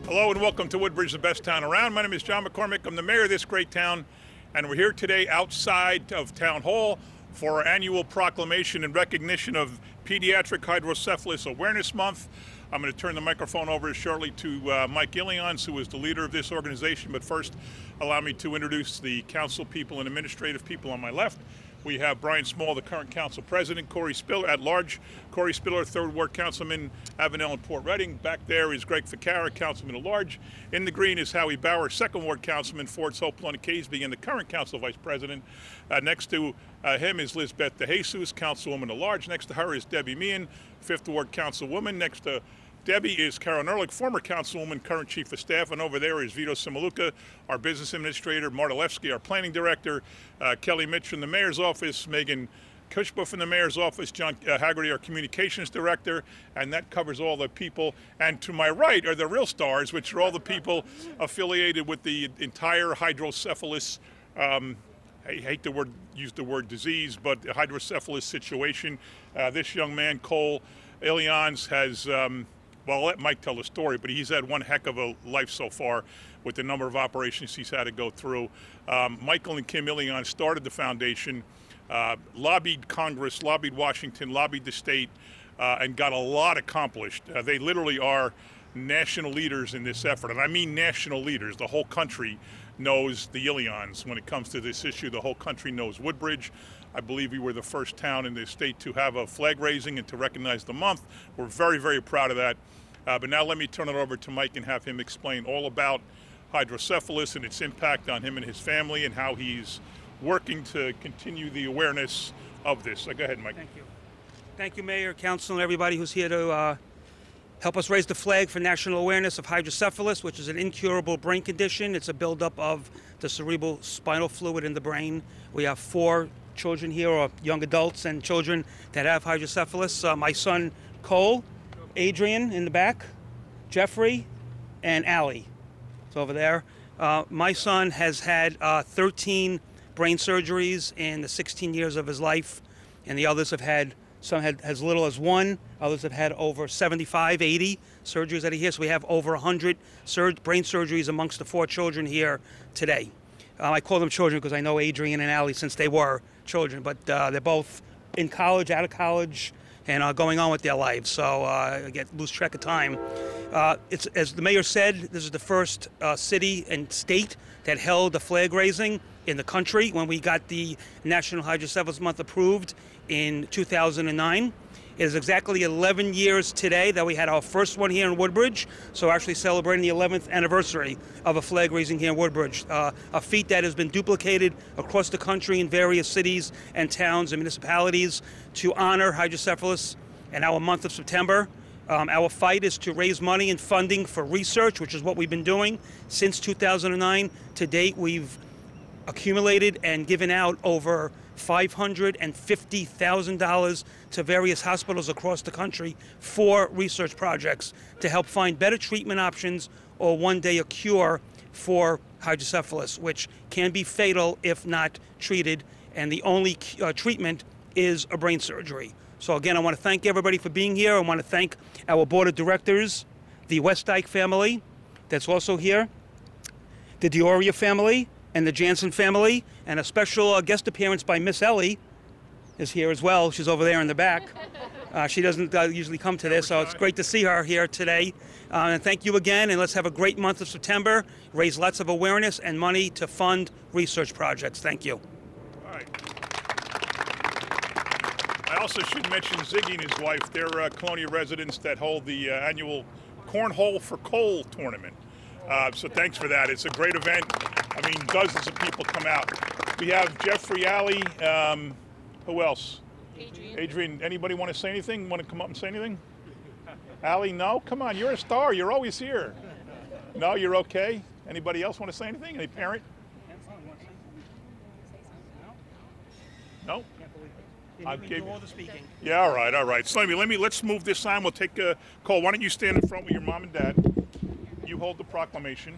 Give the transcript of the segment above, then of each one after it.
Hello and welcome to Woodbridge, the best town around. My name is John McCormick. I'm the mayor of this great town, and we're here today outside of Town Hall for our annual proclamation in recognition of Pediatric Hydrocephalus Awareness Month. I'm going to turn the microphone over shortly to Mike Ilions, who is the leader of this organization, but first allow me to introduce the council people and administrative people on my left. We have Brian Small, the current council president, CORY at-large, CORY Spillar, 3rd Ward Councilman, Avenel and Port Reading. Back there is Greg Ficara, Councilman at large. In the green is Howie Bauer, 2nd Ward Councilman, Fords, Hopewell and Caseby, and the current council vice president. Next to him is LIZBETH DEJESUS, Councilwoman at large. Next to her is Debbie Meehan, 5th Ward Councilwoman. Next to Debbie is Karen Ehrlich, former councilwoman, current chief of staff, and over there is Vito Simaluka, our business administrator, Marta Lefsky, our planning director, Kelly Mitch from the mayor's office, Megan Kushba from the mayor's office, John Haggerty, our communications director, and that covers all the people. And to my right are the real stars, which are all the people affiliated with the entire hydrocephalus, I hate to use the word disease, but the hydrocephalus situation. This young man, Cole Ilions, has well, I'll let Mike tell the story, but he's had one heck of a life so far with the number of operations he's had to go through. Michael and Kim Ilions started the foundation, lobbied Congress, lobbied Washington, lobbied the state, and got a lot accomplished. They literally are national leaders in this effort, and I mean national leaders. The whole country knows the Ilions when it comes to this issue. The whole country knows Woodbridge. I believe we were the first town in the state to have a flag raising and to recognize the month. We're very, very proud of that. But now let me turn it over to Mike and have him explain all about hydrocephalus and its impact on him and his family and how he's working to continue the awareness of this. So go ahead, Mike. Thank you. Thank you, Mayor, Council, and everybody who's here to help us raise the flag for national awareness of hydrocephalus, which is an incurable brain condition. It's a buildup of the cerebral spinal fluid in the brain. We have 4 children here, or young adults and children that have hydrocephalus. My son, Cole, Adrian in the back, Jeffrey, and Allie. It's over there. My son has had 13 brain surgeries in the 16 years of his life, and the others have had, some had as little as 1, others have had over 75, 80 surgeries that are here. So we have over 100 brain surgeries amongst the 4 children here today. I call them children because I know Adrian and Allie since they were children, but they're both in college, out of college, and going on with their lives, so I lose track of time. It's, as the mayor said, this is the first city and state that held a flag raising in the country when we got the National Hydrocephalus Month approved in 2009. It is exactly 11 years today that we had our first one here in Woodbridge, so we're actually celebrating the 11th anniversary of a flag raising here in Woodbridge, a feat that has been duplicated across the country in various cities and towns and municipalities to honor hydrocephalus in our month of September. Our fight is to raise money and funding for research, which is what we've been doing since 2009. To date, we've accumulated and given out over $550,000 to various hospitals across the country for research projects to help find better treatment options or one day a cure for hydrocephalus, which can be fatal if not treated, and the only treatment is a brain surgery. So again, I want to thank everybody for being here. I want to thank our board of directors, the Westdyke family that's also here, the Dioria family, and the Jansen family, and a special guest appearance by Miss Ellie is here as well. She's over there in the back. She doesn't usually come to this, so it's great to see her here today. And thank you again, and let's have a great month of September, raise lots of awareness and money to fund research projects. Thank you. All right. I also should mention Ziggy and his wife. They're Colonia residents that hold the annual Cornhole for Coal tournament. So thanks for that. It's a great event. I mean, dozens of people come out. We have Jeffrey, Allie, who else? Adrian, anybody want to say anything? Want to come up and say anything? Allie, no? Come on, you're a star. You're always here. No, you're okay? Anybody else want to say anything? Any parent? No? I'll give you all the speaking. Yeah, all right. So let's move this on. We'll take a call. Why don't you stand in front with your mom and dad? You hold the proclamation.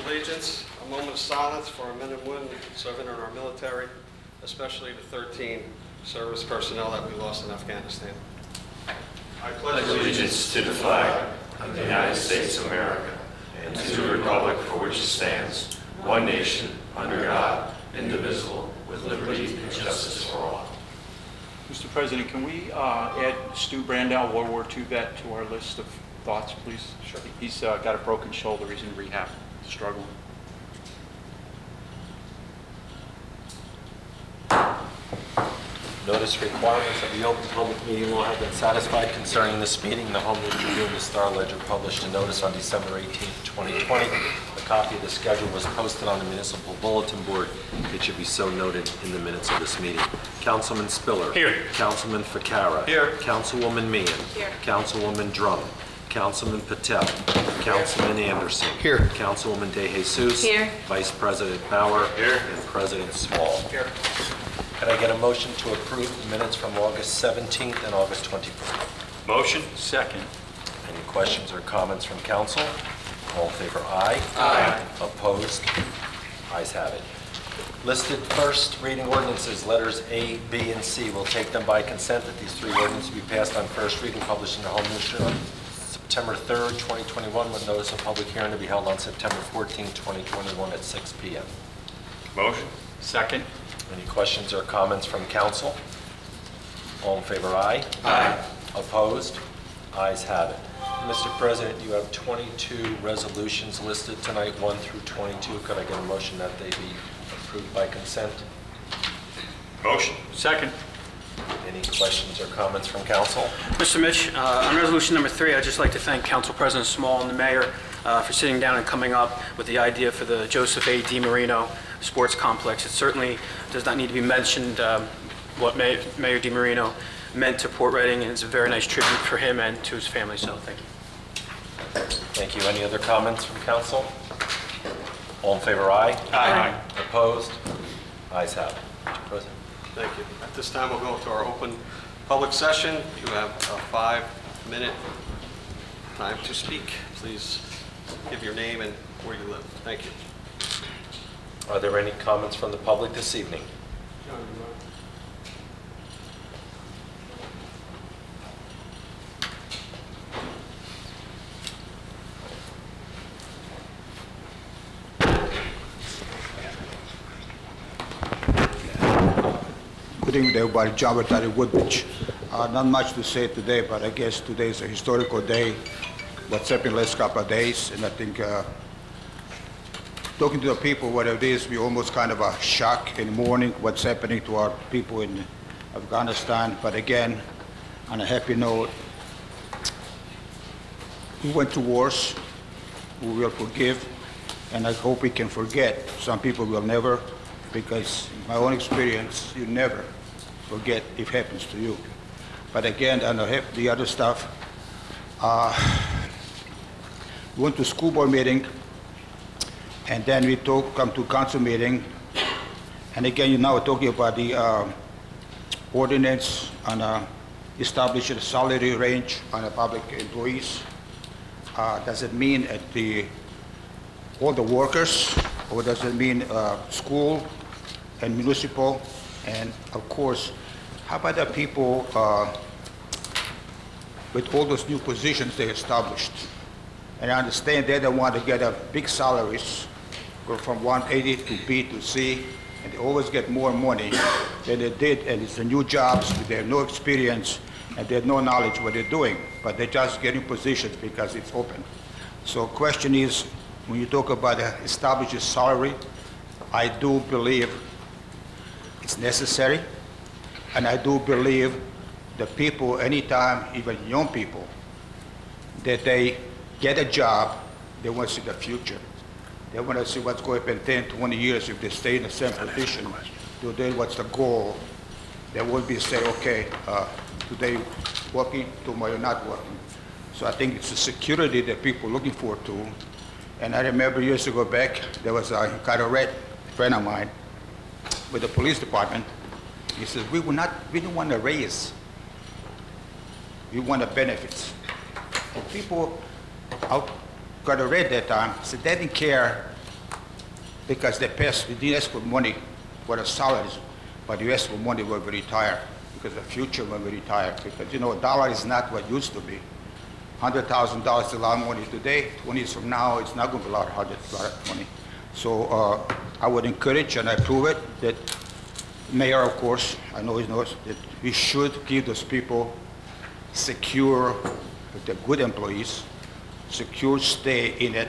allegiance, a moment of silence for our men and women serving in our military, especially the 13 service personnel that we lost in Afghanistan. I pledge Allegiance to the flag of the United States of America and to the republic for which it stands, one nation, under God, indivisible, with liberty and justice for all. Mr. President, can we add Stu Brandau, World War II vet, to our list of thoughts, please? Sure. He's got a broken shoulder. He's in rehab, struggling. Notice requirements of the Open Public Meeting Law have been satisfied concerning this meeting. The Home News Review and the Star Ledger published a notice on December 18, 2020. A copy of the schedule was posted on the municipal bulletin board. It should be so noted in the minutes of this meeting. Councilman Spiller. Here. Councilman Ficarra. Here. Councilwoman Meehan. Here. Councilwoman Drum. Councilman Patel. Councilman Anderson. Here. Councilwoman DeJesus. Here. Vice President Bauer. Here. And President Small. Here. Can I get a motion to approve the minutes from August 17th and August 24th? Motion. Second. Any questions or comments from council? All in favor, aye. Aye. Opposed? Ayes have it. Listed first reading ordinances, letters A, B, and C. We'll take them by consent that these three ordinances be passed on first reading, published in the Home News on September 3rd, 2021, with notice of public hearing to be held on September 14th, 2021 at 6 p.m. Motion. Second. Any questions or comments from council? All in favor, aye. Aye. Opposed? Ayes have it. Mr. President, you have 22 resolutions listed tonight, 1 through 22. Could I get a motion that they be approved by consent? Motion. Second. Any questions or comments from council? Mr. Mitch, on resolution number 3, I'd just like to thank Council President Small and the mayor for sitting down and coming up with the idea for the Joseph A. DiMarino Sports Complex. It certainly does not need to be mentioned what Mayor DiMarino meant to Port Reading, and it's a very nice tribute for him and to his family, so thank you. Thank you. Any other comments from council? All in favor, aye. Aye. Opposed? Ayes have it. Mr. President. Thank you. At this time, we'll go to our open public session. You have a 5-minute time to speak. Please give your name and where you live. Thank you. Are there any comments from the public this evening? Good evening, everybody. John Bertati, Woodbridge. Not much to say today, but I guess today is a historical day. What's happened the last couple of days, and I think talking to the people, what it is, we almost kind of a shock in the morning what's happening to our people in Afghanistan. But again, on a happy note, we went to wars. We will forgive, and I hope we can forget. Some people will never, because in my own experience, you never forget if it happens to you. But again, on the other stuff, we went to school board meeting, and then we come to council meeting, and again, now we're talking about the ordinance on establishing a salary range on the public employees. Does it mean at all the workers, or does it mean school and municipal? And of course, how about the people with all those new positions they established? And I understand they don't want to get big salaries, go from 180 to B to C, and they always get more money than they did, and it's the new jobs, they have no experience, and they have no knowledge what they're doing, but they're just getting positions because it's open. So question is, when you talk about establishing salary, I do believe it's necessary, and I do believe the people, anytime, even young people, that they get a job, they want to see the future. They want to see what's going to happen 10, 20 years if they stay in the same position. Today, what's the goal? They won't be say, okay, today working, tomorrow not working. So I think it's the security that people are looking forward to. And I remember years ago back, there was a Carteret friend of mine with the police department. He says, we don't want a raise. We want the benefits. And people out Carteret that time said they didn't care because they didn't ask for money for the salaries, but you ask for money when we retire, because the future when we retire, because you know, a dollar is not what it used to be. $100,000 is a lot of money today. 20 years from now, it's not going to be a lot of money. So I would encourage, and I prove it, that Mayor, of course, I know he knows that we should give those people secure, if they're good employees, secure stay in it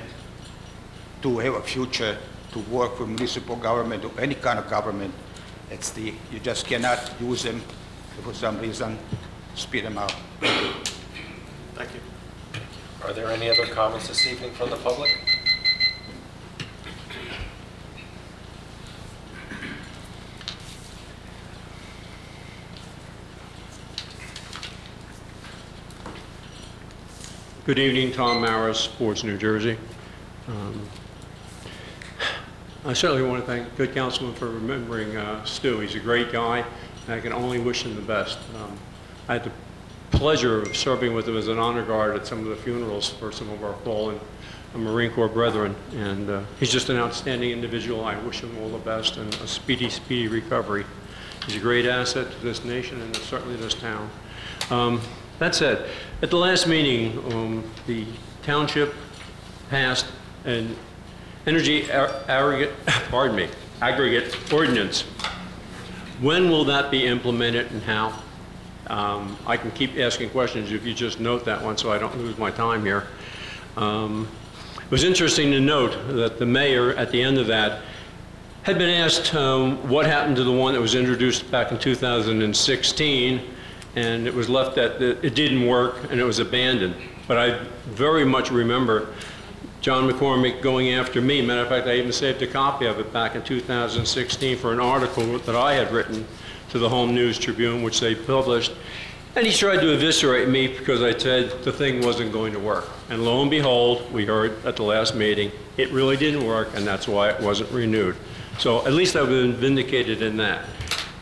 to have a future, to work for municipal government or any kind of government. You just cannot use them for some reason, speed them out. Thank you. Are there any other comments this evening from the public? Good evening, Tom Maris, Sports New Jersey. I certainly want to thank good councilman for remembering Stu. He's a great guy, and I can only wish him the best. I had the pleasure of serving with him as an honor guard at some of the funerals for some of our fallen Marine Corps brethren, and he's just an outstanding individual. I wish him all the best and a speedy, speedy recovery. He's a great asset to this nation and certainly this town. That said, at the last meeting, the township passed an energy aggregate ordinance. When will that be implemented and how? I can keep asking questions if you just note that one so I don't lose my time here. It was interesting to note that the mayor at the end of that had been asked what happened to the one that was introduced back in 2016, and it was left that it didn't work and it was abandoned. But I very much remember John McCormick going after me. Matter of fact, I even saved a copy of it back in 2016 for an article that I had written to the Home News Tribune, which they published. And he tried to eviscerate me because I said the thing wasn't going to work. And lo and behold, we heard at the last meeting, it really didn't work, and that's why it wasn't renewed. So at least I've been vindicated in that.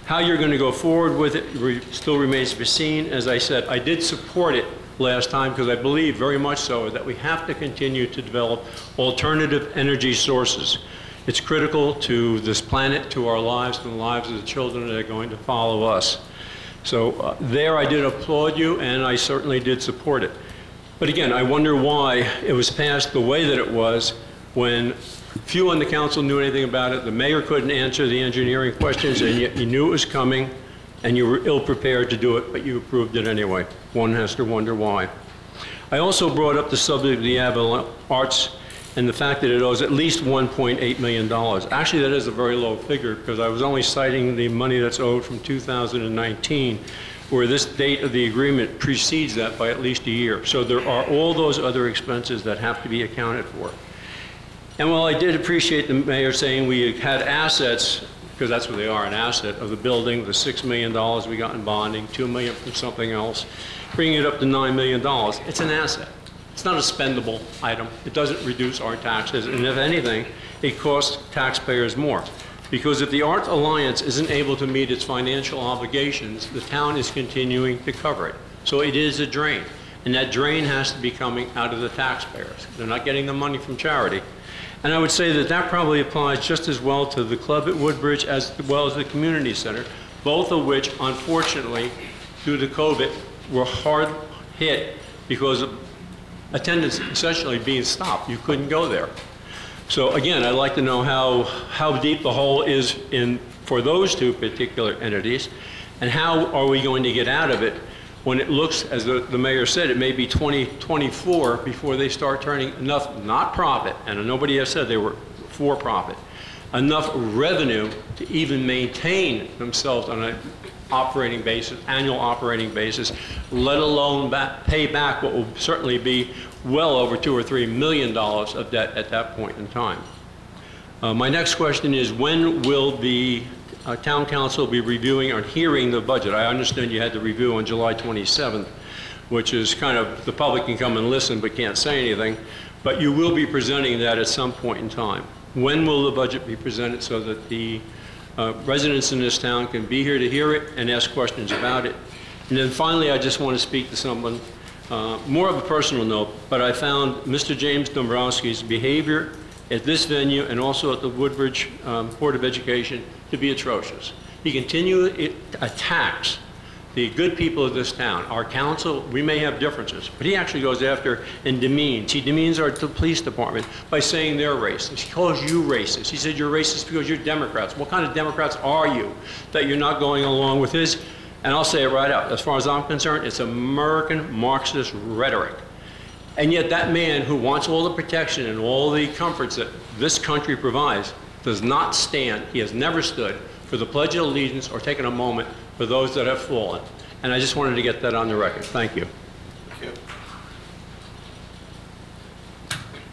How you're going to go forward with it still remains to be seen. As I said, I did support it last time because I believe very much so that we have to continue to develop alternative energy sources. It's critical to this planet, to our lives, and the lives of the children that are going to follow us. So there I did applaud you, and I certainly did support it. But again, I wonder why it was passed the way that it was when few on the council knew anything about it. The mayor couldn't answer the engineering questions, and yet you knew it was coming, and you were ill-prepared to do it, but you approved it anyway. One has to wonder why. I also brought up the subject of the Avalon Arts and the fact that it owes at least $1.8 million. Actually, that is a very low figure because I was only citing the money that's owed from 2019, where this date of the agreement precedes that by at least a year. So there are all those other expenses that have to be accounted for. And while I did appreciate the mayor saying we had assets, because that's what they are, an asset of the building, the $6 million we got in bonding, $2 million from something else, bringing it up to $9 million, it's an asset. It's not a spendable item. It doesn't reduce our taxes, and if anything, it costs taxpayers more. Because if the Art Alliance isn't able to meet its financial obligations, the town is continuing to cover it. So it is a drain, and that drain has to be coming out of the taxpayers. They're not getting the money from charity. And I would say that that probably applies just as well to the club at Woodbridge as well as the community center, both of which, unfortunately, due to COVID, were hard hit because of attendance essentially being stopped. You couldn't go there. So again, I'd like to know how deep the hole is for those two particular entities, and how are we going to get out of it when it looks, as the mayor said, it may be 2024 before they start turning enough, not profit, and nobody has said they were for profit, enough revenue to even maintain themselves on an operating basis, annual operating basis, let alone pay back what will certainly be well over $2 or $3 million of debt at that point in time. My next question is, when will the town council be reviewing or hearing the budget? I understand you had the review on July 27th, which is kind of, the public can come and listen but can't say anything, but you will be presenting that at some point in time. When will the budget be presented so that the residents in this town can be here to hear it and ask questions about it? And then finally, I just want to speak to someone, more of a personal note, but I found Mr. James Dombrowski's behavior at this venue and also at the Woodbridge Board of Education to be atrocious. He continually attacks the good people of this town. Our council, we may have differences, but he actually goes after and demeans. He demeans our police department by saying they're racist. He calls you racist. He said you're racist because you're Democrats. What kind of Democrats are you that you're not going along with his? And I'll say it right out. As far as I'm concerned, it's American Marxist rhetoric. And yet that man who wants all the protection and all the comforts that this country provides does not stand, he has never stood for the Pledge of Allegiance or taken a moment for those that have fallen. And I just wanted to get that on the record. Thank you. Thank you.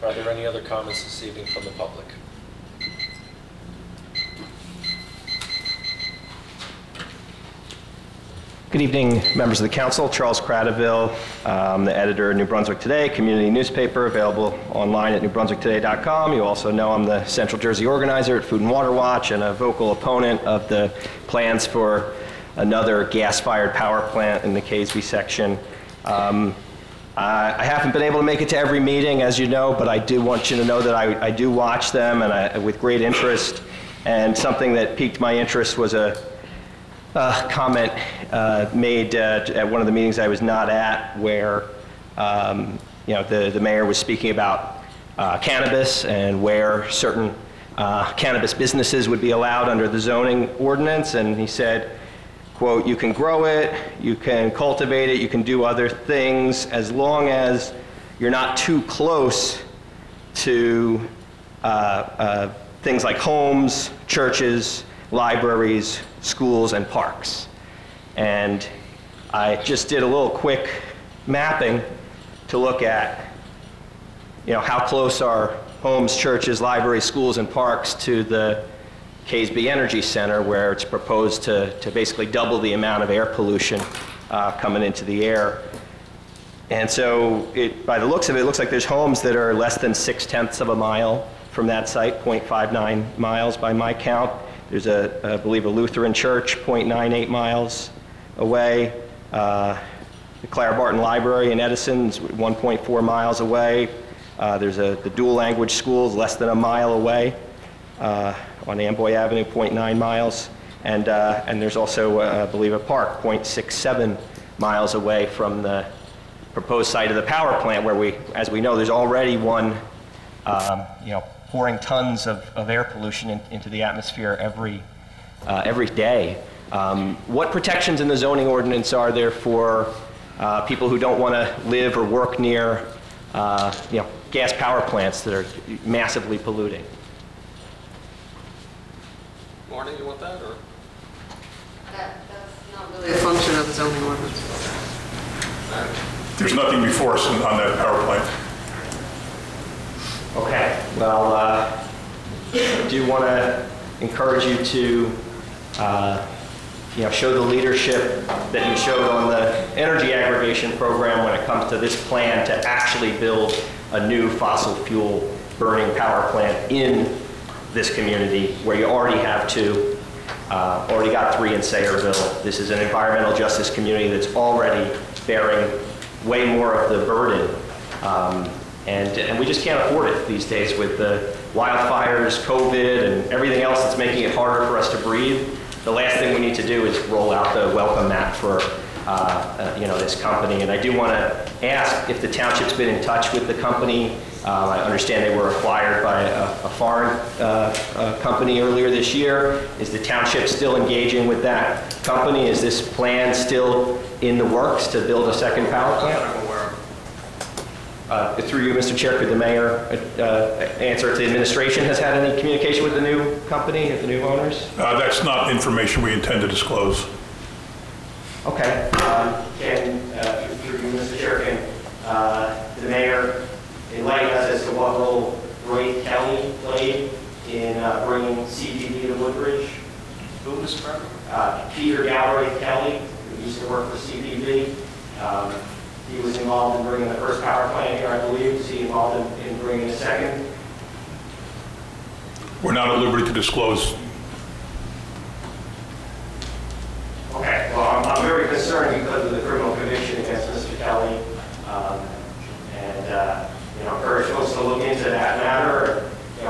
Are there any other comments this evening from the public? Good evening, members of the council. Charles Cradaville, the editor of New Brunswick Today, community newspaper available online at newbrunswicktoday.com. You also know I'm the Central Jersey organizer at Food and Water Watch and a vocal opponent of the plans for another gas-fired power plant in the Caseby section. I haven't been able to make it to every meeting, as you know, but I do want you to know that I do watch them and with great interest. And something that piqued my interest was a comment made at one of the meetings I was not at, where the mayor was speaking about cannabis and where certain cannabis businesses would be allowed under the zoning ordinance, and he said, quote, "You can grow it, you can cultivate it, you can do other things as long as you're not too close to things like homes, churches, libraries, schools, and parks." And I just did a little quick mapping to look at, how close are homes, churches, libraries, schools, and parks to the Caseby Energy Center, where it's proposed to basically double the amount of air pollution coming into the air. And so by the looks of it, it looks like there's homes that are less than 0.6 of a mile from that site, 0.59 miles by my count. There's I believe a Lutheran church 0.98 miles away. The Clara Barton Library in Edison's 1.4 miles away. There's the dual language schools less than a mile away on Amboy Avenue, 0.9 miles. And there's also, I believe, a park 0.67 miles away from the proposed site of the power plant, where as we know, there's already one, pouring tons of air pollution into the atmosphere every day. What protections in the zoning ordinance are there for people who don't want to live or work near gas power plants that are massively polluting? Marty, you want that, or? That's not really a function of the zoning ordinance. There's nothing before us on that power plant. Okay, well, I do want to encourage you to, show the leadership that you showed on the energy aggregation program when it comes to this plan to actually build a new fossil fuel burning power plant in this community, where you already have two, already got 3 in Sayreville. This is an environmental justice community that's already bearing way more of the burden. And we just can't afford it these days with the wildfires, COVID, and everything else that's making it harder for us to breathe. The last thing we need to do is roll out the welcome mat for this company. And I do want to ask if the township's been in touch with the company. I understand they were acquired by a foreign company earlier this year. Is the township still engaging with that company? Is this plan still in the works to build a second power plant? Through you, Mr. Chair, could the mayor answer if the administration has had any communication with the new company, with the new owners? That's not information we intend to disclose. Okay. Through you, Mr. Chair, can the mayor enlighten us as to what role Roy Kelly played in bringing CPB to Woodbridge? Who, Mr. President? Peter Galbraith Kelly, who used to work for CPB. He was involved in bringing the first power plant here, I believe. Was he involved in bringing the second? We're not at liberty to disclose. Okay, well, I'm very concerned because of the criminal conviction against Mr. Kelly. And encourage folks to look into that matter. And,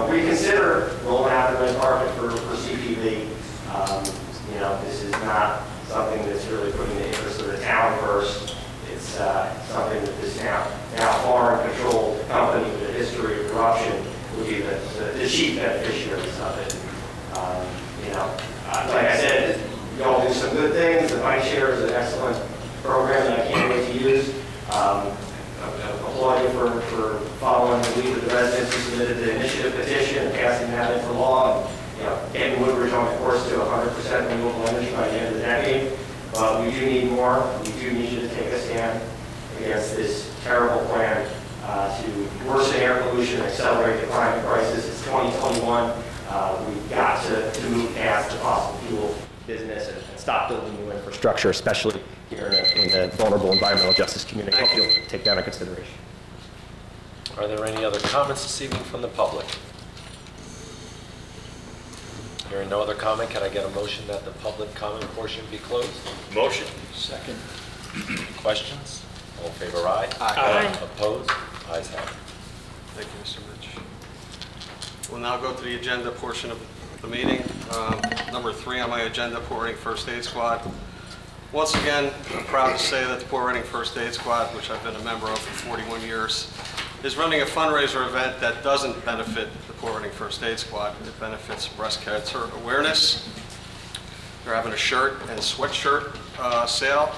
something that this now foreign-controlled company with a history of corruption would be the chief beneficiaries of it. Like I said, y'all do some good things. The bike share is an excellent program that I can't wait to use. Applaud you for following the lead of the residents who submitted the initiative petition and passing that into law. And, getting Woodbridge on the course to 100% renewable energy by the end of the decade. But we do need more. We do need you to take a stand against this terrible plan to worsen air pollution and accelerate the climate crisis. It's 2021. We've got to move past the fossil fuel business and stop building new infrastructure, especially here in the vulnerable environmental justice community. I hope you'll take that into consideration. Are there any other comments this evening from the public? Hearing no other comment, can I get a motion that the public comment portion be closed? Motion. Second. Questions? All in favor, aye? Aye. Opposed? Ayes have it. Thank you, Mr. Rich. We'll now go to the agenda portion of the meeting. Number 3 on my agenda, Port Reading First Aid Squad. Once again, I'm proud to say that the Port Reading First Aid Squad, which I've been a member of for 41 years, is running a fundraiser event that doesn't benefit the Port Reading First Aid Squad. It benefits breast cancer awareness. They're having a shirt and sweatshirt sale,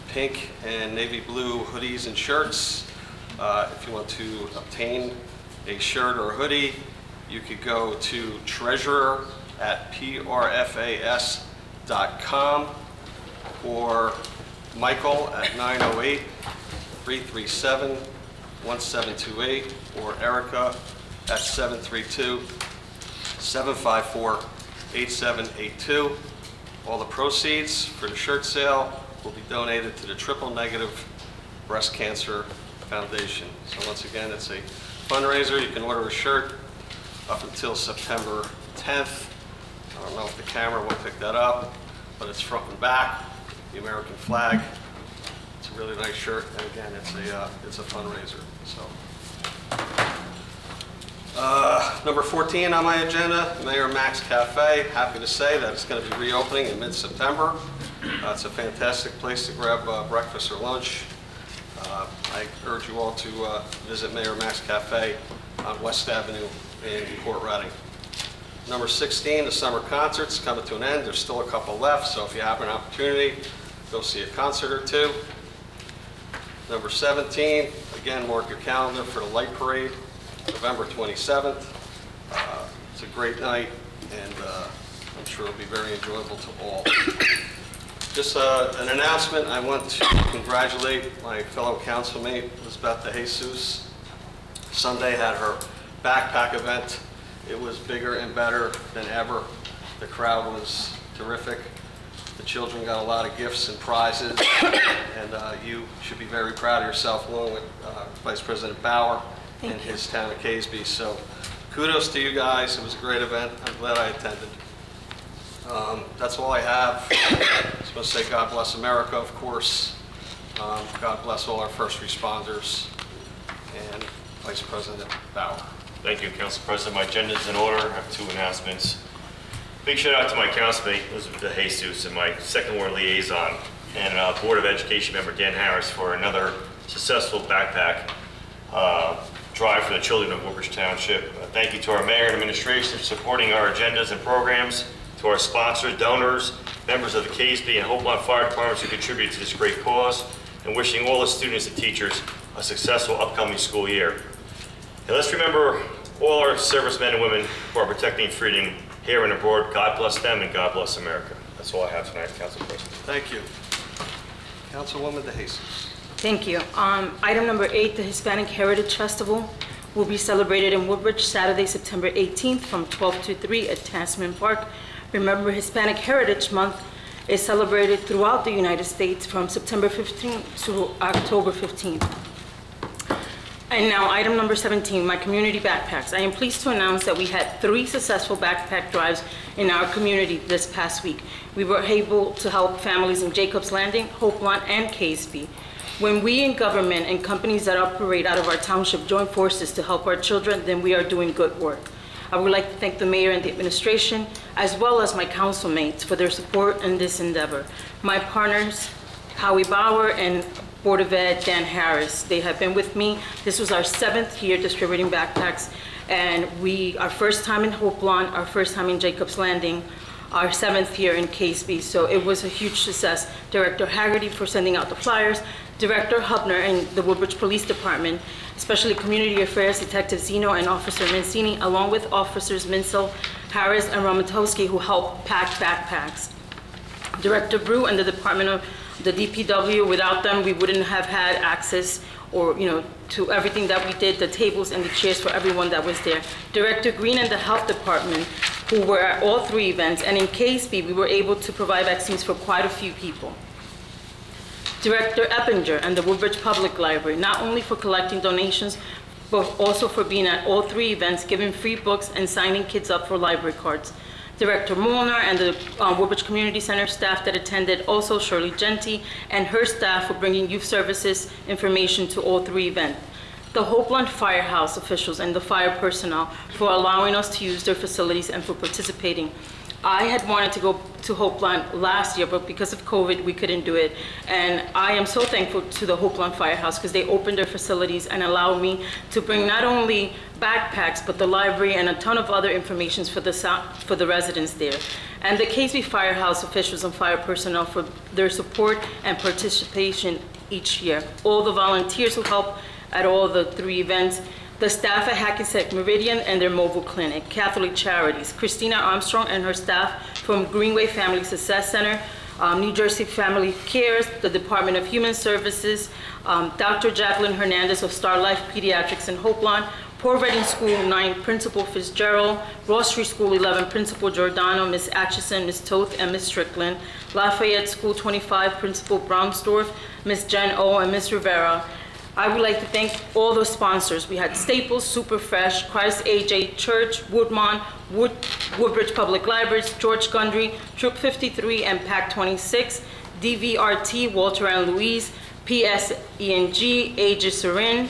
pink and navy blue hoodies and shirts. If you want to obtain a shirt or a hoodie, you could go to treasurer@prfas.com or Michael at 908-337-1728 or Erica at 732-754-8782. All the proceeds for the shirt sale will be donated to the Triple Negative Breast Cancer Foundation. So once again, it's a fundraiser. You can order a shirt up until September 10th. I don't know if the camera will pick that up, but it's front and back, the American flag. It's a really nice shirt, and again, it's a fundraiser. So, number 14 on my agenda, Mayor Max Cafe. Happy to say that it's going to be reopening in mid-September. It's a fantastic place to grab breakfast or lunch. I urge you all to visit Mayor Max Cafe on West Avenue in Port Reading. Number 16, the summer concerts coming to an end. There's still a couple left, so if you have an opportunity, go see a concert or two. Number 17, again, mark your calendar for the Light Parade, November 27th. It's a great night, and I'm sure it'll be very enjoyable to all. Just an announcement, I want to congratulate my fellow councilmate, LIZBETH DEJESUS. Sunday had her backpack event. It was bigger and better than ever. The crowd was terrific. The children got a lot of gifts and prizes, and you should be very proud of yourself, along with Vice President Bauer and his town of Caseby. So kudos to you guys. It was a great event. I'm glad I attended. That's all I have. I was going to say God bless America, of course. God bless all our first responders, and Vice President Bauer. Thank you, Council President. My agenda is in order. I have 2 announcements. Big shout out to my councilmate, LIZBETH DEJESUS, and my second ward liaison, and Board of Education member Dan Harris for another successful backpack drive for the children of Woodbridge Township. Thank you to our mayor and administration for supporting our agendas and programs, to our sponsors, donors, members of the Caseby and Hopeland Fire Departments who contribute to this great cause, and wishing all the students and teachers a successful upcoming school year. And let's remember all our servicemen and women who are protecting freedom here and abroad. God bless them and God bless America. That's all I have tonight, Council President. Thank you. Councilwoman DeJesus. Thank you. Item number 8, the Hispanic Heritage Festival will be celebrated in Woodbridge Saturday, September 18th from 12 to 3 at Tasman Park. Remember, Hispanic Heritage Month is celebrated throughout the United States from September 15th to October 15th. And now, item number 17, my community backpacks. I am pleased to announce that we had 3 successful backpack drives in our community this past week. We were able to help families in Jacobs Landing, Hopeland, and Caseby. When we in government and companies that operate out of our township join forces to help our children, then we are doing good work. I would like to thank the mayor and the administration, as well as my council mates for their support in this endeavor. My partners, Howie Bauer and Board of Ed, Dan Harris. They have been with me. This was our 7th year distributing backpacks, and our first time in Hope Lawn, our first time in Jacob's Landing, our 7th year in Caseby. So it was a huge success. Director Haggerty for sending out the flyers, Director Hubner and the Woodbridge Police Department, especially Community Affairs Detective Zeno and Officer Mancini, along with Officers Minsel, Harris, and Romatowski, who helped pack backpacks. Director Brew and the Department of the DPW, without them, we wouldn't have had access to everything that we did, the tables and the chairs for everyone that was there. Director Green and the Health Department, who were at all 3 events, and in Caseby, we were able to provide vaccines for quite a few people. Director Eppinger and the Woodbridge Public Library, not only for collecting donations, but also for being at all 3 events, giving free books and signing kids up for library cards. Director Molnar and the Woodbridge Community Center staff that attended, also Shirley Genty and her staff for bringing youth services information to all 3 events. The Hope Lawn Firehouse officials and the fire personnel for allowing us to use their facilities and for participating. I had wanted to go to Hope Lawn last year, but because of COVID, we couldn't do it. And I am so thankful to the Hope Lawn Firehouse because they opened their facilities and allowed me to bring not only backpacks, but the library and a ton of other information for the residents there. And the Caseby Firehouse officials and fire personnel for their support and participation each year. All the volunteers who help at all the 3 events, the staff at Hackensack Meridian and their mobile clinic, Catholic Charities, Christina Armstrong and her staff from Greenway Family Success Center, New Jersey Family Cares, the Department of Human Services, Dr. Jacqueline Hernandez of Star Life Pediatrics in Hope Lawn, Port Reading School 9 Principal Fitzgerald, Ross Street School 11 Principal Giordano, Ms. Atchison, Ms. Toth, and Ms. Strickland, Lafayette School 25 Principal Brownsdorf, Ms. Jen O, and Ms. Rivera. I would like to thank all the sponsors. We had Staples, Superfresh, Christ AJ Church, Woodmont, Woodbridge Public Libraries, George Gundry, Troop 53 and PAC 26, DVRT, Walter and Louise, PSENG, Aegis Serin,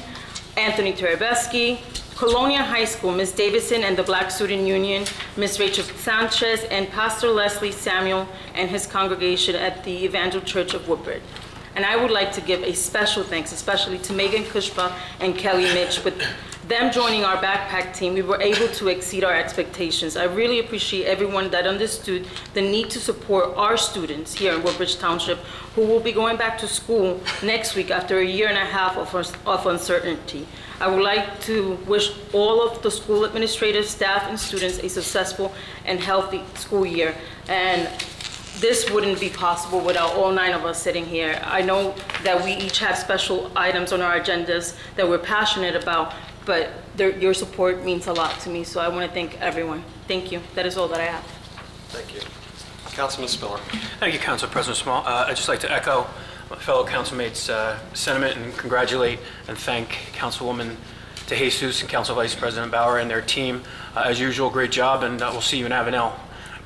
Anthony Terebeski, Colonia High School, Ms. Davidson and the Black Student Union, Ms. Rachel Sanchez, and Pastor Leslie Samuel and his congregation at the Evangel Church of Woodbridge. And I would like to give a special thanks, especially to Megan Kushpa and Kelly Mitch. With them joining our backpack team, we were able to exceed our expectations. I really appreciate everyone that understood the need to support our students here in Woodbridge Township, who will be going back to school next week after a year and a half of uncertainty. I would like to wish all of the school administrators, staff, and students a successful and healthy school year. And this wouldn't be possible without all 9 of us sitting here. I know that we each have special items on our agendas that we're passionate about, but your support means a lot to me, so I want to thank everyone. Thank you. That is all that I have. Thank you. Councilman Spiller. Thank you, Council President Small. I'd just like to echo my fellow councilmates' sentiment and congratulate and thank Councilwoman DeJesus and Council Vice President Bauer and their team. As usual, great job, and we'll see you in Avenel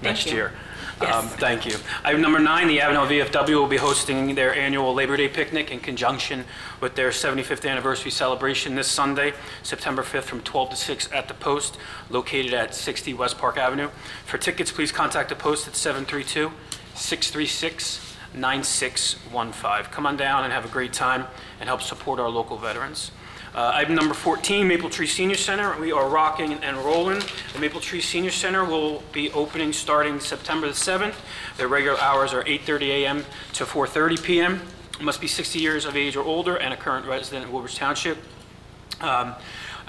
next year. Yes. Thank you. Item number 9, the Avenel VFW will be hosting their annual Labor Day picnic in conjunction with their 75th anniversary celebration this Sunday, September 5th from 12 to 6 at the Post, located at 60 West Park Avenue. For tickets, please contact the Post at 732-636-9615. Come on down and have a great time and help support our local veterans. Item number 14, Maple Tree Senior Center. We are rocking and rolling. The Maple Tree Senior Center will be opening starting September the 7th. Their regular hours are 8:30 a.m. to 4:30 p.m. Must be 60 years of age or older and a current resident of Woodbridge Township.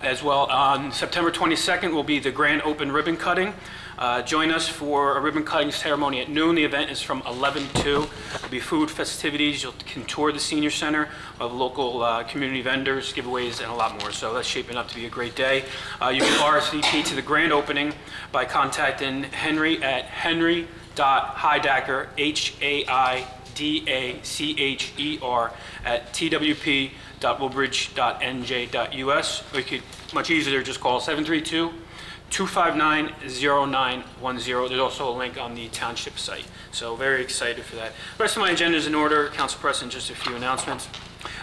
As well, on September 22nd will be the grand open ribbon cutting. Join us for a ribbon cutting ceremony at noon. The event is from 11 to 2. There'll be food, festivities. You can tour the senior center of local community vendors, giveaways, and a lot more. So that's shaping up to be a great day. You can RSVP to the grand opening by contacting Henry at henry.heidacher, HAIDACHER, at twp.woodbridge.nj.us. Or you could, much easier, just call 732-259-0910. There's also a link on the township site. So very excited for that. The rest of my agenda is in order. Council President, just a few announcements.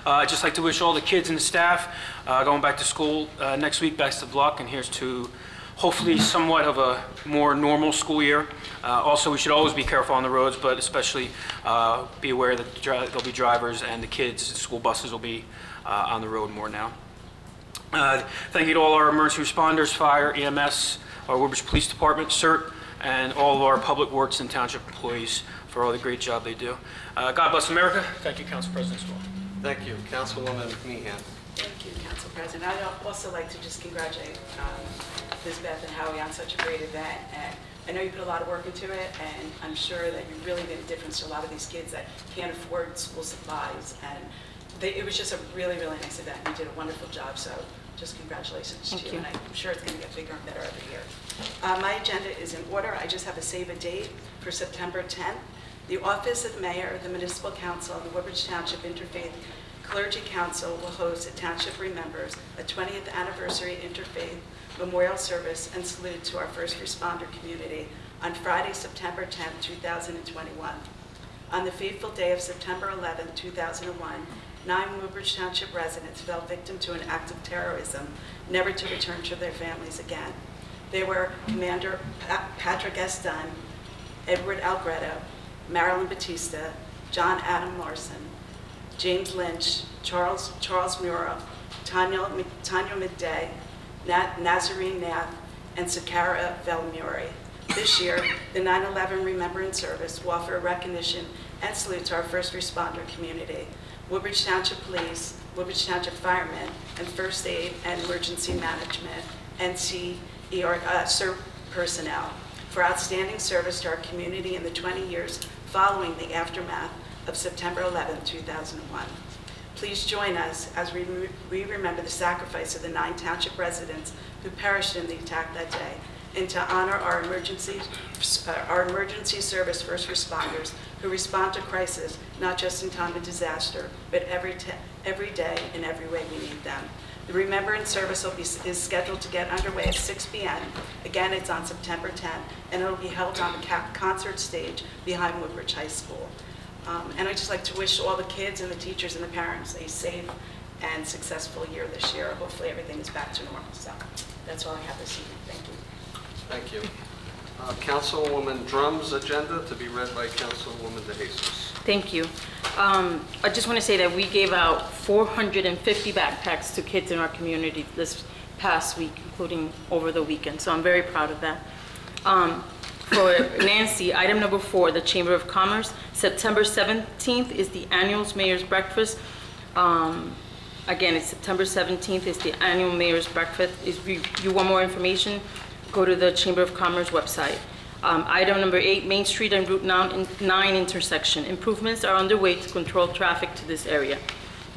I'd just like to wish all the kids and the staff going back to school next week best of luck, and here's to hopefully somewhat of a more normal school year. Also, we should always be careful on the roads, but especially be aware that there'll be drivers and the kids, school buses will be on the road more now. Thank you to all our emergency responders, fire, EMS, our Woodbridge Police Department, CERT, and all of our public works and township employees for all the great job they do. God bless America. Thank you, Council President Small. Thank you. Councilwoman Meehan. Thank you, Council President. I'd also like to just congratulate Lizbeth and Howie on such a great event. And I know you put a lot of work into it, and I'm sure that you really made a difference to a lot of these kids that can't afford school supplies. And it was just a really, really nice event. You did a wonderful job, so just congratulations to you. And I'm sure it's going to get bigger and better every year. My agenda is in order. I just have a save a date for September 10th. The Office of Mayor, the Municipal Council, and the Woodbridge Township Interfaith Clergy Council will host at Township Remembers a 20th Anniversary Interfaith Memorial Service and salute to our first responder community on Friday, September 10, 2021. On the fateful day of September 11, 2001, 9 Woodbridge Township residents fell victim to an act of terrorism, never to return to their families again. They were Commander Patrick S. Dunn, Edward Algretto, Marilyn Batista, John Adam Larson, James Lynch, Charles Mura, Tanya Midday, Nazarene Nath, and Sakara Velmuri. This year, the 9/11 Remembrance Service will offer recognition and salute to our first responder community, Woodbridge Township Police, Woodbridge Township Firemen, and First Aid and Emergency Management, CER personnel, for outstanding service to our community in the 20 years following the aftermath of September 11, 2001. Please join us as we remember the sacrifice of the 9 township residents who perished in the attack that day, and to honor our emergency service first responders who respond to crisis not just in time of disaster, but every day in every way we need them. The Remembrance Service is scheduled to get underway at 6 p.m. Again, it's on September 10th, and it'll be held on the concert stage behind Woodbridge High School. And I'd just like to wish all the kids and the teachers and the parents a safe and successful year this year. Hopefully everything is back to normal. So that's all I have this evening. Thank you. Thank you. Councilwoman Drum's agenda to be read by Councilwoman DeJesus. Thank you. I just want to say that we gave out 450 backpacks to kids in our community this past week, including over the weekend. So I'm very proud of that. For Nancy, item number 4, the Chamber of Commerce. September 17th is the annual Mayor's Breakfast. Again, it's September 17th is the annual Mayor's Breakfast. If you want more information, go to the Chamber of Commerce website. Item number 8, Main Street and Route 9 intersection. Improvements are underway to control traffic to this area.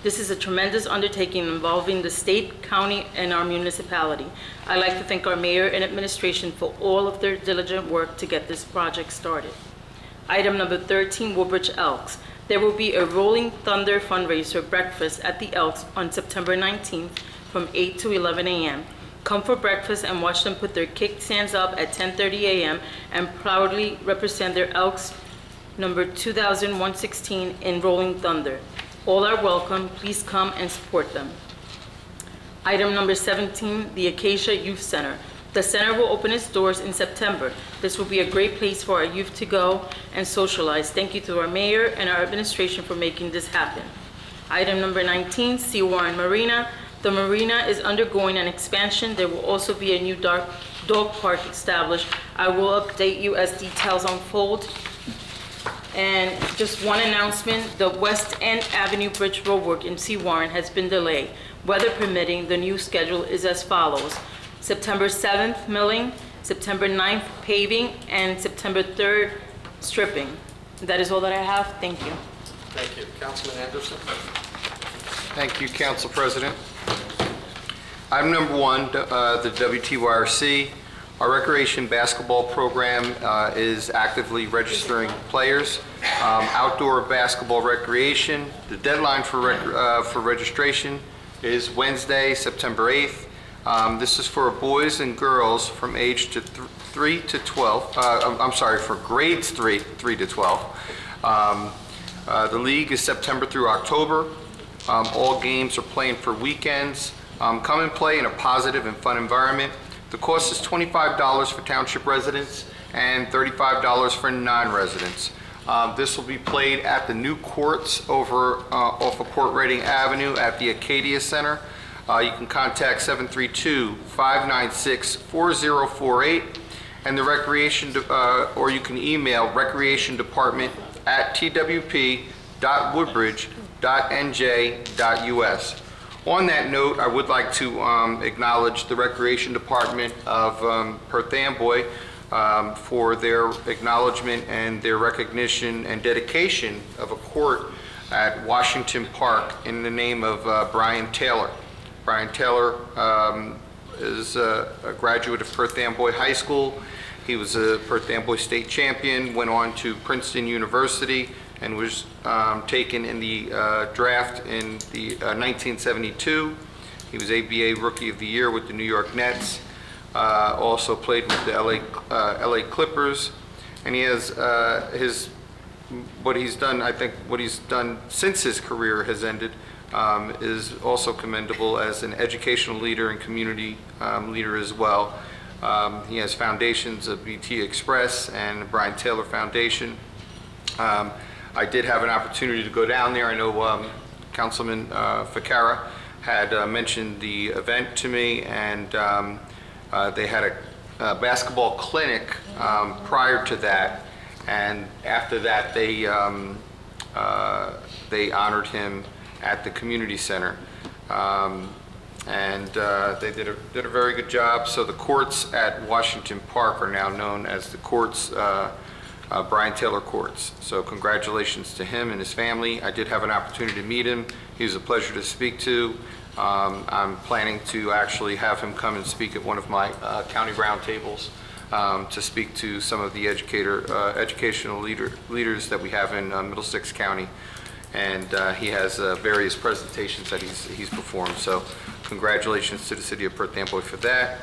This is a tremendous undertaking involving the state, county, and our municipality. I'd like to thank our mayor and administration for all of their diligent work to get this project started. Item number 13, Woodbridge Elks. There will be a Rolling Thunder fundraiser breakfast at the Elks on September 19th from 8 to 11 a.m. Come for breakfast and watch them put their kickstands up at 10:30 a.m. and proudly represent their Elks number 2116 in Rolling Thunder. All are welcome. Please come and support them. Item number 17, the Acacia Youth Center. The center will open its doors in September. This will be a great place for our youth to go and socialize. Thank you to our mayor and our administration for making this happen. Item number 19, Sea Warren Marina. The marina is undergoing an expansion. There will also be a new dog park established. I will update you as details unfold. And just one announcement, the West End Avenue Bridge roadwork in Sea Warren has been delayed. Weather permitting, the new schedule is as follows. September 7th, milling, September 9th, paving, and September 3rd, stripping. That is all that I have. Thank you. Thank you. Councilman Anderson. Thank you, Council President. Item number 1, the WTYRC. Our recreation basketball program is actively registering players. Outdoor basketball recreation, the deadline for registration is Wednesday, September 8th. This is for boys and girls from age to 3 to 12. I'm sorry, for grades 3 to 12. The league is September through October. All games are playing for weekends. Come and play in a positive and fun environment. The cost is $25 for township residents and $35 for non-residents. This will be played at the new courts over off of Port Reading Avenue at the Acadia Center. You can contact 732-596-4048 and the recreation, or you can email recreationdepartment@twp.woodbridge.nj.us. On that note, I would like to acknowledge the Recreation Department of Perth Amboy for their acknowledgement and their recognition and dedication of a court at Washington Park in the name of Brian Taylor. Brian Taylor is a graduate of Perth Amboy High School. He was a Perth Amboy state champion, went on to Princeton University, and was taken in the draft in the 1972. He was ABA Rookie of the Year with the New York Nets. Also played with the LA Clippers, and he has what he's done. I think what he's done since his career has ended is also commendable as an educational leader and community leader as well. He has foundations of BT Express and Brian Taylor Foundation. I did have an opportunity to go down there. I know Councilman Ficarra had mentioned the event to me, and they had a basketball clinic prior to that, and after that they honored him at the community center. They did a very good job. So the courts at Washington Park are now known as the courts, Brian Taylor Courts. So congratulations to him and his family. I did have an opportunity to meet him. He was a pleasure to speak to. I'm planning to actually have him come and speak at one of my county roundtables to speak to some of the educational leaders that we have in Middlesex County. And he has various presentations that he's performed. So congratulations to the City of Perth Amboy for that.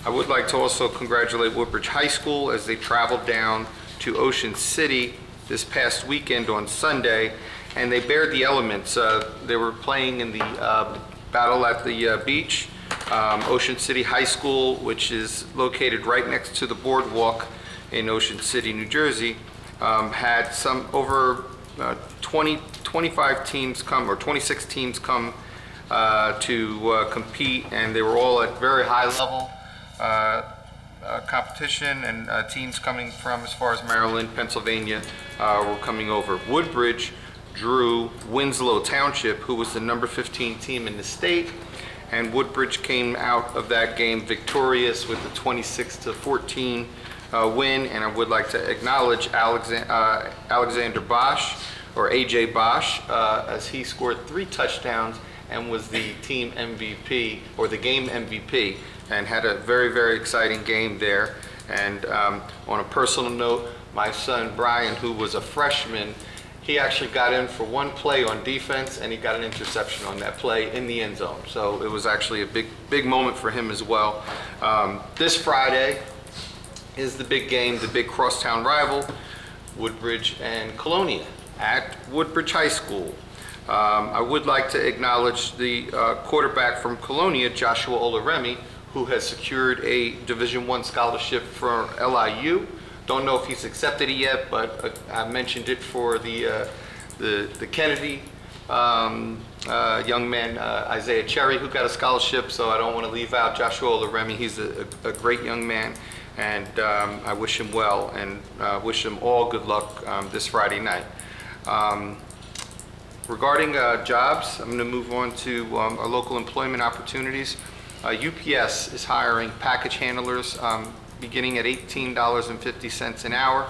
I would like to also congratulate Woodbridge High School as they traveled down to Ocean City this past weekend on Sunday, and they bared the elements. They were playing in the battle at the beach. Ocean City High School, which is located right next to the boardwalk in Ocean City, New Jersey, had some over 25 teams come, or 26 teams come to compete, and they were all at very high level competition, and teams coming from as far as Maryland, Pennsylvania were coming over. Woodbridge drew Winslow Township, who was the number 15 team in the state, and Woodbridge came out of that game victorious with a 26-14 win. And I would like to acknowledge Alexander Bosch, or AJ Bosch, as he scored 3 touchdowns and was the team MVP, or the game MVP, and had a very, very exciting game there. And on a personal note, my son Brian, who was a freshman, he actually got in for one play on defense, and he got an interception on that play in the end zone. So it was actually a big moment for him as well. This Friday is the big game, the big crosstown rival, Woodbridge and Colonia at Woodbridge High School. I would like to acknowledge the quarterback from Colonia, Joshua Olaremi, who has secured a Division I scholarship for LIU. Don't know if he's accepted it yet, but I mentioned it for the Kennedy young man, Isaiah Cherry, who got a scholarship, so I don't want to leave out Joshua Olaremi. He's a great young man, and I wish him well, and wish him all good luck this Friday night. Regarding jobs, I'm going to move on to our local employment opportunities. UPS is hiring package handlers beginning at $18.50 an hour,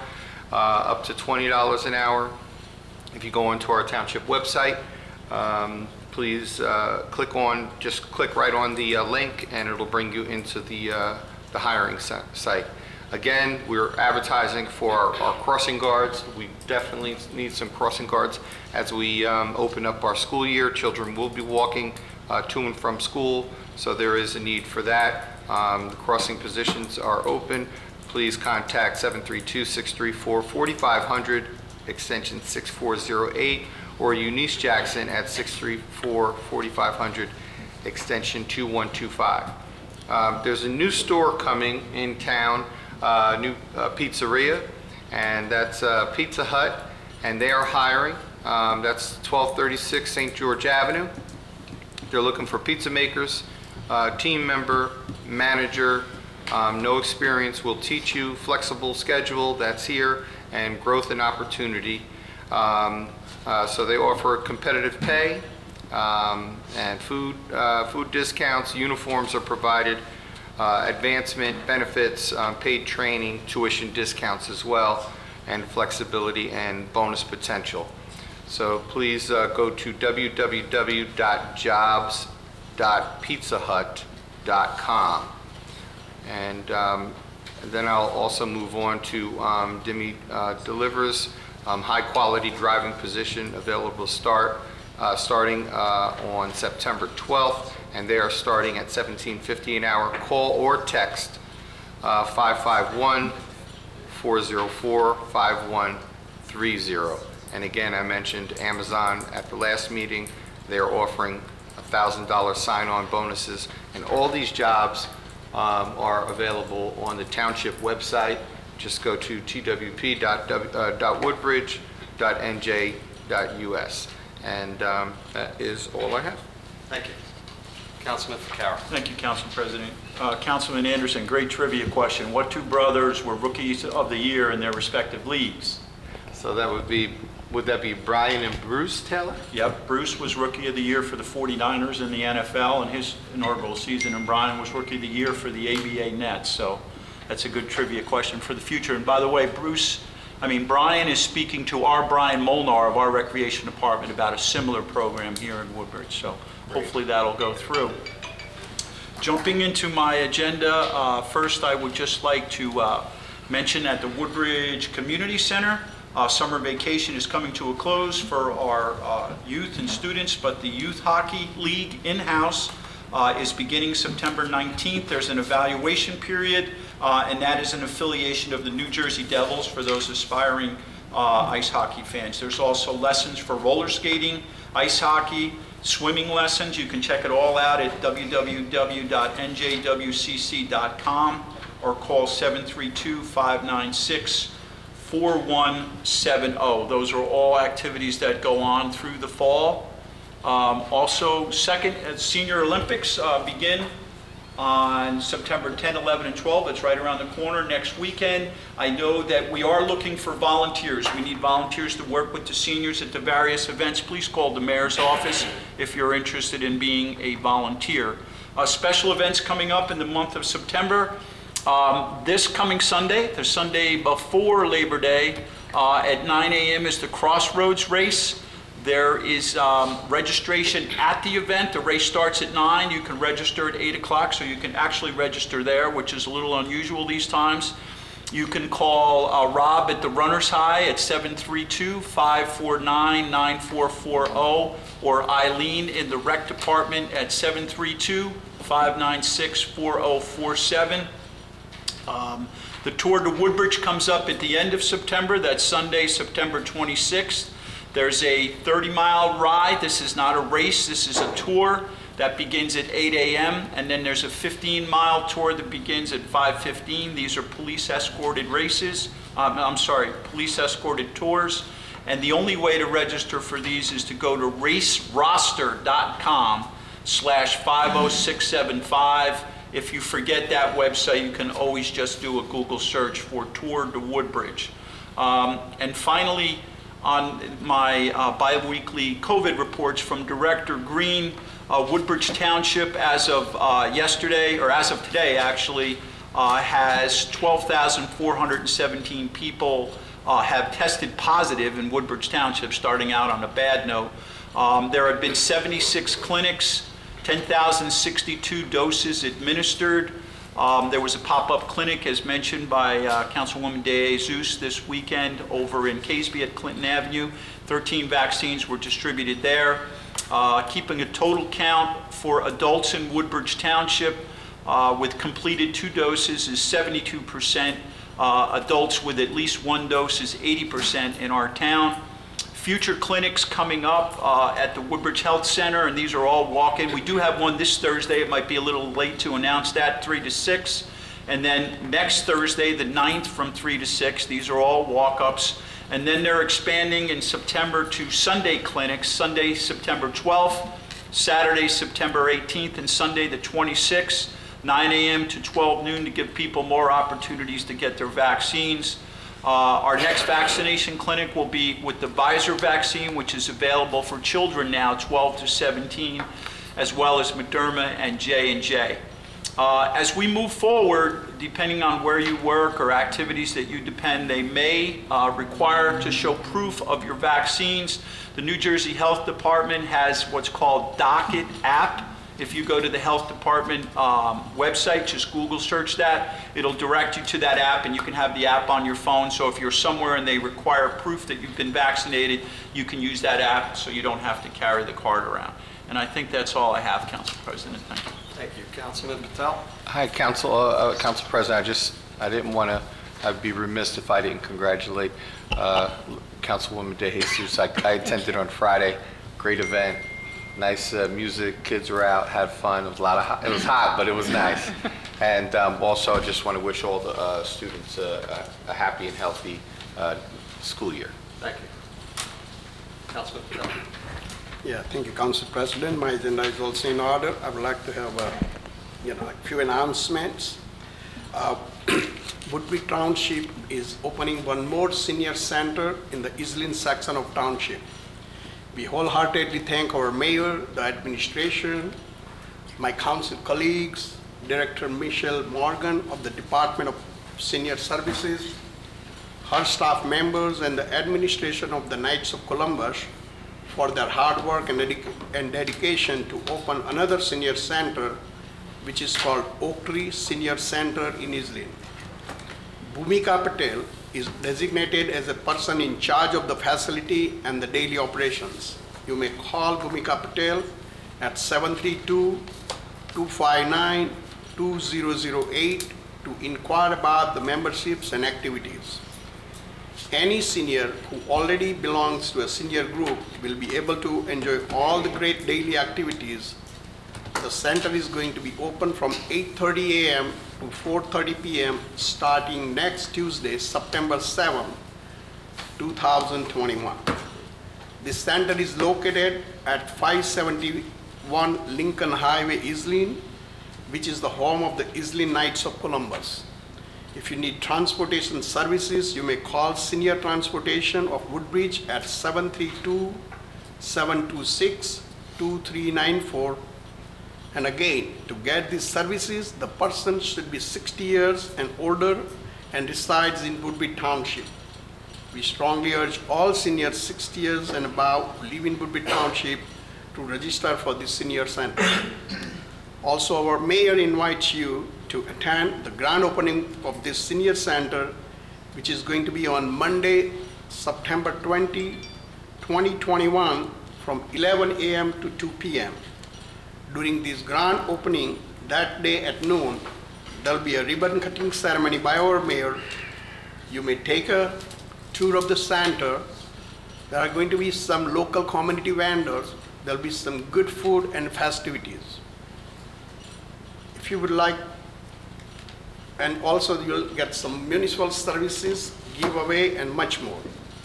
up to $20 an hour. If you go onto our township website, please just click right on the link, and it'll bring you into the hiring site. Again, we're advertising for our crossing guards. We definitely need some crossing guards as we open up our school year. Children will be walking to and from school, so there is a need for that. The crossing positions are open. Please contact 732-634-4500, extension 6408, or Eunice Jackson at 634-4500, extension 2125. There's a new store coming in town, new pizzeria, and that's Pizza Hut, and they are hiring. That's 1236 St. George Avenue. They're looking for pizza makers, team member, manager, no experience will teach you, flexible schedule, that's here, and growth and opportunity. So they offer competitive pay and food discounts, uniforms are provided, advancement, benefits, paid training, tuition discounts as well, and flexibility and bonus potential. So please go to www.jobs.pizzahut.com. And then I'll also move on to Dimi Delivers, high-quality driving position available starting on September 12th, and they are starting at $17.50 an hour. Call or text 551-404-5130. And again, I mentioned Amazon at the last meeting. They are offering $1,000 sign-on bonuses, and all these jobs are available on the township website. Just go to twp.woodbridge.nj.us. And that is all I have. Thank you. Councilman Ficarra. Thank you, Council President. Councilman Anderson, great trivia question. What two brothers were rookies of the year in their respective leagues? So that would that be Brian and Bruce Taylor? Yep, Bruce was Rookie of the Year for the 49ers in the NFL in his inaugural season, and Brian was Rookie of the Year for the ABA Nets. So that's a good trivia question for the future. And by the way, Brian is speaking to our Brian Molnar of our Recreation Department about a similar program here in Woodbridge. So hopefully that'll go through. Jumping into my agenda, first I would just like to mention at the Woodbridge Community Center, summer vacation is coming to a close for our youth and students, but the Youth Hockey League in-house is beginning September 19th. There's an evaluation period, and that is an affiliation of the New Jersey Devils for those aspiring ice hockey fans. There's also lessons for roller skating, ice hockey, swimming lessons. You can check it all out at www.njwcc.com or call 732-596-4170. Those are all activities that go on through the fall. Also, Senior Olympics begin on September 10, 11, and 12. It's right around the corner next weekend. I know that we are looking for volunteers. We need volunteers to work with the seniors at the various events. Please call the mayor's office if you're interested in being a volunteer. Special events coming up in the month of September. This coming Sunday, the Sunday before Labor Day, at 9 a.m. is the Crossroads Race. There is registration at the event. The race starts at 9. You can register at 8 o'clock, so you can actually register there, which is a little unusual these times. You can call Rob at the Runner's High at 732-549-9440, or Eileen in the Rec Department at 732-596-4047. The Tour to Woodbridge comes up at the end of September. That's Sunday, September 26th. There's a 30-mile ride. This is not a race, this is a tour that begins at 8 a.m. And then there's a 15-mile tour that begins at 5:15. These are police escorted races. Police escorted tours. And the only way to register for these is to go to raceroster.com/50675. If you forget that website, you can always just do a Google search for Tour to Woodbridge. And finally, on my bi-weekly COVID reports from Director Green, Woodbridge Township, as of yesterday, or as of today actually, has 12,417 people have tested positive in Woodbridge Township, starting out on a bad note. There have been 76 clinics, 10,062 doses administered. There was a pop-up clinic, as mentioned by Councilwoman DeJesus this weekend over in Caseby at Clinton Avenue. 13 vaccines were distributed there. Keeping a total count for adults in Woodbridge Township with completed 2 doses is 72%. Adults with at least 1 dose is 80% in our town. future clinics coming up at the Woodbridge Health Center, and these are all walk-in. We do have one this Thursday. It might be a little late to announce that, 3 to 6. And then next Thursday, the 9th, from 3 to 6. These are all walk-ups. And then they're expanding in September to Sunday clinics, Sunday, September 12th, Saturday, September 18th, and Sunday, the 26th, 9 a.m. to 12 noon, to give people more opportunities to get their vaccines. Our next vaccination clinic will be with the Pfizer vaccine, which is available for children now, 12 to 17, as well as Moderna and J&J. As we move forward, depending on where you work or activities that you depend, they may require to show proof of your vaccines. The New Jersey Health Department has what's called Docket app. If you go to the Health Department website, just Google search that, it'll direct you to that app, and you can have the app on your phone. So if you're somewhere and they require proof that you've been vaccinated, you can use that app so you don't have to carry the card around. And I think that's all I have, Council President. Thank you. Thank you. Councilman Patel? Hi, Council President. I didn't want to, I'd be remiss if I didn't congratulate Councilwoman DeJesus. I attended on Friday. Great event. Nice music. Kids were out, had fun. It was it was hot, but it was nice. And also, I just want to wish all the students a happy and healthy school year. Thank you. Councilman Patel? Yeah, thank you, Council President. My agenda is also in order. I would like to have a few announcements. Woodbridge Township is opening one more senior center in the Islin section of Township. We wholeheartedly thank our mayor, the administration, my council colleagues, Director Michelle Morgan of the Department of Senior Services, her staff members, and the administration of the Knights of Columbus for their hard work and dedication to open another senior center, which is called Oak Tree Senior Center in Islin. Bhumika Patel is designated as a person in charge of the facility and the daily operations. You may call Bhumika Patel at 732-259-2008 to inquire about the memberships and activities. Any senior who already belongs to a senior group will be able to enjoy all the great daily activities. The center is going to be open from 8:30 a.m. to 4:30 p.m. starting next Tuesday, September 7, 2021. This center is located at 571 Lincoln Highway, Islin, which is the home of the Islin Knights of Columbus. If you need transportation services, you may call Senior Transportation of Woodbridge at 732-726-2394. And again, to get these services, the person should be 60 years and older and resides in Woodbridge Township. We strongly urge all seniors 60 years and above who live in Woodbridge Township to register for the senior center. Also, our mayor invites you to attend the grand opening of this senior center, which is going to be on Monday, September 20, 2021, from 11 a.m. to 2 p.m. During this grand opening, that day at noon, there'll be a ribbon cutting ceremony by our mayor. You may take a tour of the center. There are going to be some local community vendors. There'll be some good food and festivities. If you would like, and also you'll get some municipal services, giveaway, and much more.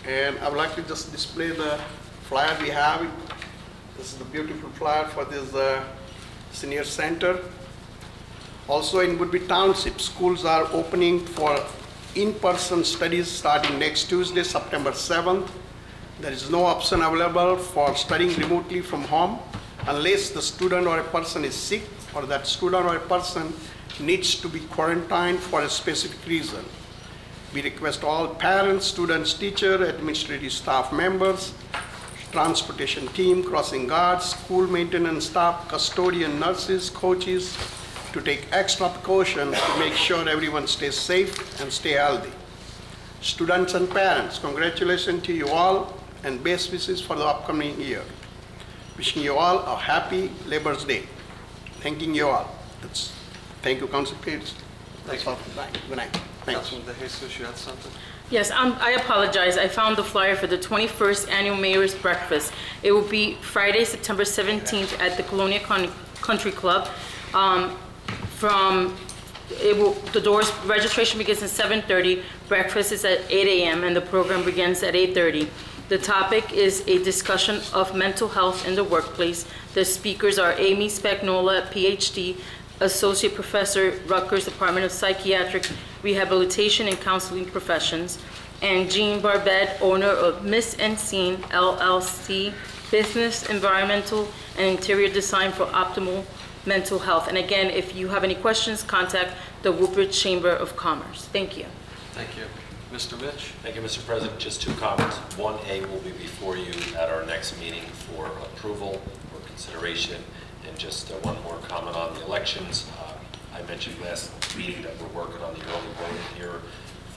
And I would like to just display the flyer we have. This is the beautiful flyer for this senior center. Also in Woodbridge Township, schools are opening for in-person studies starting next Tuesday, September 7th. There is no option available for studying remotely from home unless the student or a person is sick or that student or a person needs to be quarantined for a specific reason. We request all parents, students, teachers, administrative staff members, transportation team, crossing guards, school maintenance staff, custodian, nurses, coaches to take extra precautions to make sure everyone stays safe and stay healthy. Students and parents, congratulations to you all and best wishes for the upcoming year. Wishing you all a happy Labor's Day. Thanking you all. Thank you, Council Kids. Thank you. Good night. Thanks. Councilman DeJesus, you had something? Yes, I apologize. I found the flyer for the 21st Annual Mayor's Breakfast. It will be Friday, September 17th at the Colonia Country Club. Registration begins at 7:30, breakfast is at 8 a.m., and the program begins at 8:30. The topic is a discussion of mental health in the workplace. The speakers are Amy Spagnola, PhD, Associate Professor, Rutgers Department of Psychiatric Rehabilitation and Counseling Professions, and Jean Barbette, owner of Miss and Scene, LLC, Business, Environmental, and Interior Design for Optimal Mental Health. And again, if you have any questions, contact the Woodbridge Chamber of Commerce. Thank you. Thank you. Mr. Mitch? Thank you, Mr. President. Just two comments. 1A will be before you at our next meeting for approval or consideration. And just one more comment on the elections. I mentioned last meeting that we're working on the early voting here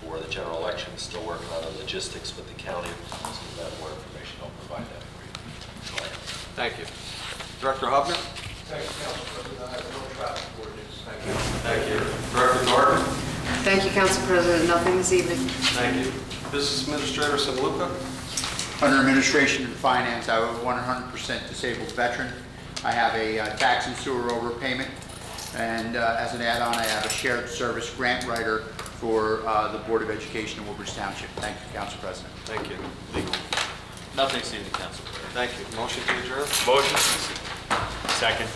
for the general election, still working on the logistics with the county. So if you have more information, I'll provide that for you. Go ahead. Thank you. Director Hubner? Thank you, Council President. I have no traffic ordinance. Thank you. Thank you. Director Norton? Thank you, Council President. Nothing this evening. Thank you. Business Administrator Simluka? Under Administration and Finance, I have a 100% disabled veteran. I have a tax and sewer overpayment, and as an add-on, I have a shared service grant writer for the Board of Education in Woodbridge Township. Thank you, Council President. Thank you. Legal? Nothing, Council President. Thank you. Motion to adjourn? Motion. Second.